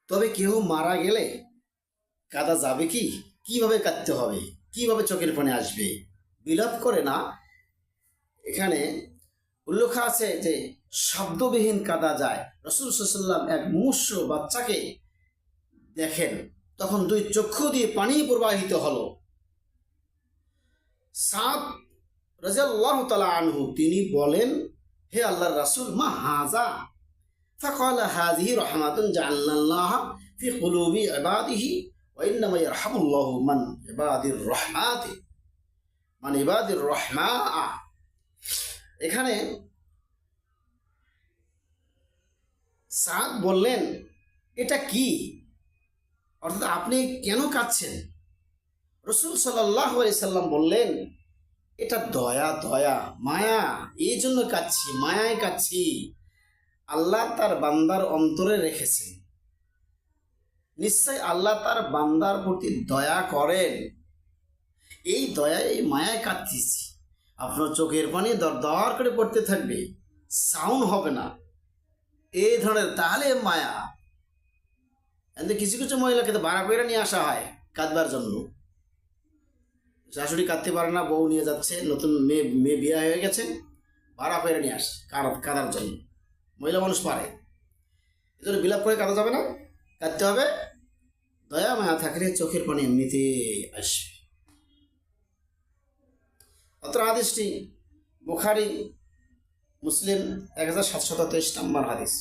তবে কেউ মারা গেলে কাঁদা যাবে কি? কিভাবে কাঁদতে হবে? কিভাবে চোখের পানি আসবে? বিলাপ করে না। এখানে উল্লেখ আছে যে শব্দবিহীন কাঁদা যায়। রাসূল সাল্লাল্লাহু আলাইহি ওয়াসাল্লাম এক মুমূর্ষু বাচ্চাকে দেখেন, তখন দুই চক্ষু দিয়ে পানি প্রবাহিত হলো। সাদ রাদিয়াল্লাহু তাআলা আনহু তিনি বলেন, হে আল্লাহর রাসূল, মা হাযা? ফাকালা হাযিহি রাহমাতুন জাআলনাল্লাহা ফি কুলুবি ইবাদিহি ওয়া ইন্নামা ইয়ারহামুল্লাহু মান ইবাদির রহমা। এখানে সাদ বললেন, এটা কি? অর্থাৎ আপনি কেন কাঁদছেন? রাসূল সাল্লাল্লাহু আলাইহি সাল্লাম বললেন, এটা দয়া, দয়া, মায়া, এই জন্য কাঁদছি, মায়ায় কাঁদছি। আল্লাহ তার বান্দার অন্তরে রেখেছেন, নিশ্চয় আল্লাহ তার বান্দার প্রতি দয়া করেন, এই দয়া, এই মায়ায় কাঁদতেছি। আপনার চোখের পানি দর দর করে পড়তে থাকবে, সাউন্ড হবে না, এই ধরনের, তাহলে মায়া। এতে কিছু কিছু মহিলাকে তো ভাড়া করে নিয়ে আসা হয় কাঁদবার জন্য। শাশুড়ি কাঁদতে পারে না, বউ নিয়ে যাচ্ছে, নতুন মেয়ে মেয়ে বিয়ে হয়ে গেছে, ভাড়া করে নিয়ে আসে কাঁদার জন্য। মহিলা মানুষ পারে, এই জন্য বিলাপ করে কাঁদা যাবে না, কাঁদতে হবে। দয়া মায়া থাকলে চোখের পানি এমনিতে আসবে। অত্র হাদিসটি বুখারী, মুসলিম 1723 নম্বর হাদিস।